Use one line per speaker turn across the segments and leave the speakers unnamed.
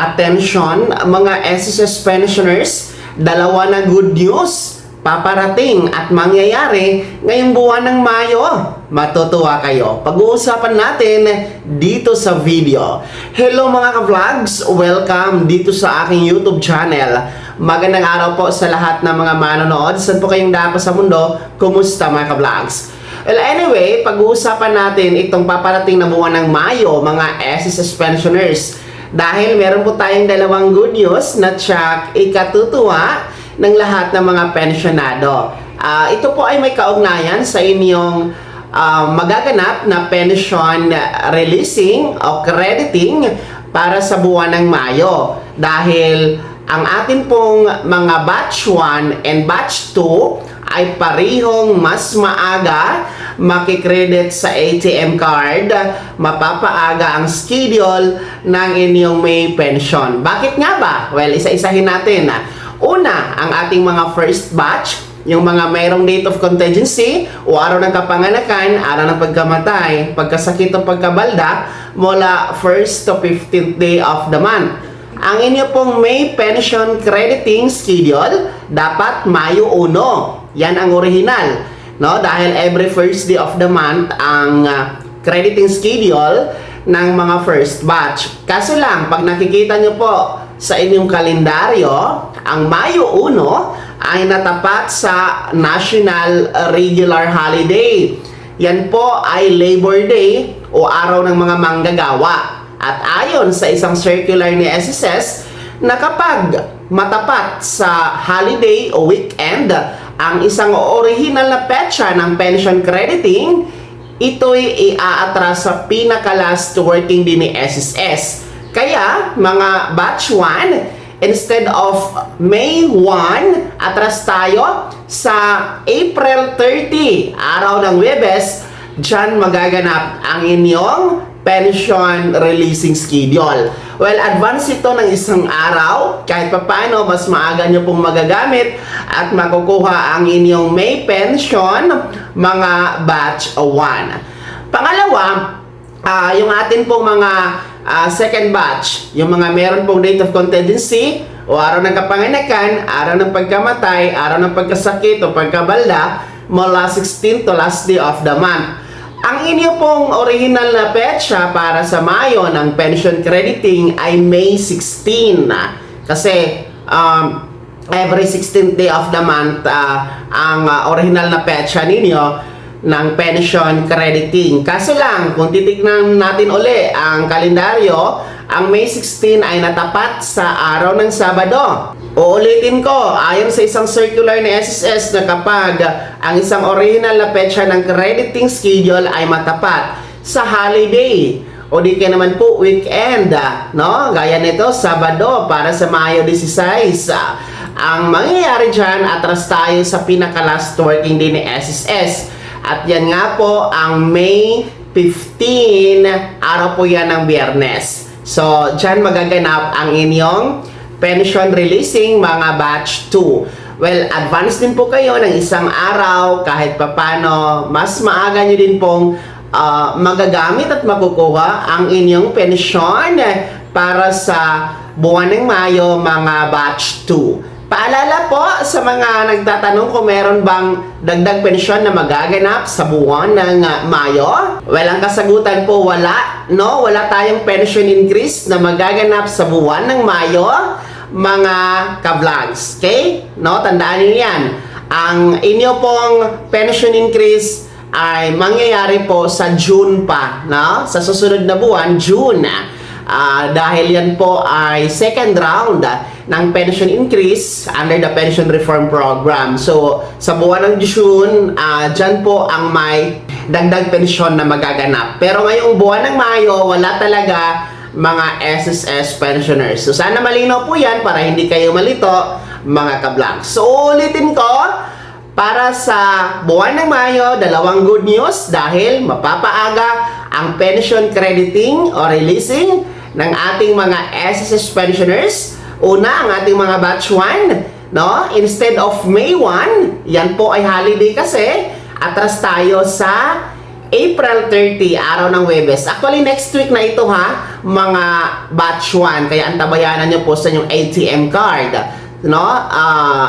Attention mga SSS pensioners, dalawa na good news paparating at mangyayari ngayong buwan ng Mayo. Matutuwa kayo. Pag-uusapan natin dito sa video. Hello mga ka-vlogs! Welcome dito sa aking YouTube channel. Magandang araw po sa lahat ng mga manonood. Saan po kayong dapat sa mundo? Kumusta mga ka-vlogs? Well, anyway, pag-uusapan natin itong paparating na buwan ng Mayo, mga SSS pensioners. Dahil meron po tayong dalawang good news na tsak ikatutuwa ng lahat ng mga pensyonado. Ito po ay may kaugnayan sa inyong magaganap na pension releasing o crediting para sa buwan ng Mayo. Dahil ang atin pong mga batch 1 and batch 2 ay parihong mas maaga makikredit sa ATM card, mapapaaga ang schedule ng inyong may pension. Bakit nga ba? Well, isa-isahin natin. Una, ang ating mga first batch, yung mga mayroong date of contingency o araw ng kapanganakan, araw ng pagkamatay, pagkasakit o pagkabalda mula 1st to 15th day of the month. Ang inyo pong may pension crediting schedule dapat Mayo 1. Yan ang original, no? Dahil every first day of the month ang crediting schedule ng mga first batch. Kaso lang, pag nakikita nyo po sa inyong kalendaryo, ang Mayo 1 ay natapat sa National Regular Holiday. Yan po ay Labor Day o araw ng mga manggagawa. At ayon sa isang circular ni SSS, na kapag matapat sa holiday o weekend ang isang original na petsa ng pension crediting, ito'y iaatras sa pinaka-last working day ni SSS. Kaya, mga batch 1, instead of May 1, atras tayo sa April 30, araw ng Huwebes, dyan magaganap ang inyong pension releasing schedule. Well, advance ito ng isang araw. Kahit papaano, mas maaga nyo pong magagamit at makukuha ang inyong May pension, mga batch 1. Pangalawa, yung atin pong mga second batch, yung mga meron pong date of contingency o araw ng kapanganakan, araw ng pagkamatay, araw ng pagkasakit o pagkabalda mula 16 to last day of the month. Ang inyo pong original na petsa para sa Mayo ng pension crediting ay May 16. Kasi every 16th day of the month ang original na petsa ninyo ng pension crediting. Kaso lang, kung titignan natin uli ang kalendaryo, ang May 16 ay natapat sa araw ng Sabado. Uulitin ko, ayon sa isang circular ni SSS na kapag ang isang original na petsa ng crediting schedule ay matapat sa holiday o di kaya naman po weekend, no? Gaya nito, Sabado para sa Mayo 16. Ang mangyayari dyan, atras tayo sa pinaka-last working day ni SSS. At yan nga po, ang May 15, araw po yan ng Biyernes. So, dyan magaganap ang inyong pension releasing mga batch 2. Well, advance din po kayo ng isang araw kahit papano. Mas maaga nyo din pong magagamit at makukuha ang inyong pension para sa buwan ng Mayo, mga batch 2. Paalala po sa mga nagtatanong kung meron bang dagdag pensyon na magaganap sa buwan ng Mayo. Well, ang kasagutan po wala, no? Wala tayong pension increase na magaganap sa buwan ng Mayo, mga ka-vlogs. Okay? No? Tandaan niyo yan. Ang inyo pong pension increase ay mangyayari po sa June pa, no? Sa susunod na buwan, June. Dahil yan po ay second round ng pension increase under the pension reform program. So, sa buwan ng June, dyan po ang may dagdag pensyon na magaganap. Pero ngayong buwan ng Mayo, wala talaga mga SSS pensioners. So, sana malinaw po yan para hindi kayo malito, mga ka-vlogs. So, ulitin ko, para sa buwan ng Mayo, dalawang good news dahil mapapaaga ang pension crediting o releasing ng ating mga SSS pensioners. Una, ang ating mga batch 1, no? Instead of May 1, yan po ay holiday kasi, atras tayo sa April 30, araw ng Webes. Actually, next week na ito ha, mga batch 1. Kaya antabayanan nyo po sa inyong ATM card. No?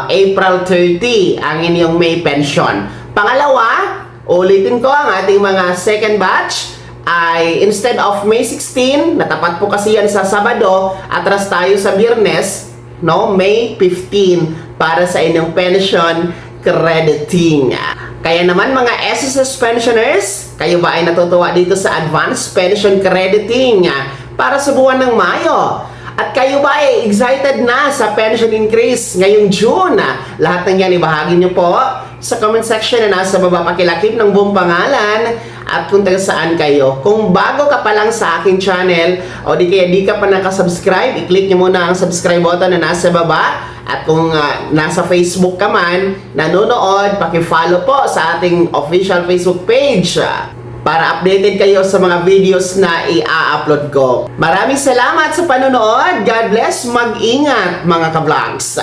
April 30, ang inyong May pension. Pangalawa, ulitin ko ang ating mga second batch ay instead of May 16, natapat po kasi yan sa Sabado, atras tayo sa Biyernes, no? May 15 para sa inyong pension crediting. Kaya naman mga SSS pensioners, kayo ba ay natutuwa dito sa advanced pension crediting para sa buwan ng Mayo? At kayo ba ay excited na sa pension increase ngayong June? Lahat ng yan ibahagi nyo po sa comment section na nasa baba, pakilakip ng buong pangalan at kung taga saan kayo. Kung bago ka pa lang sa aking channel o di kaya di ka pa nakasubscribe, i-click nyo muna ang subscribe button na nasa baba. At kung nasa Facebook ka man, nanonood, paki-follow po sa ating official Facebook page para updated kayo sa mga videos na i-upload ko. Maraming salamat sa panonood. God bless. Mag-ingat mga ka-vlogs.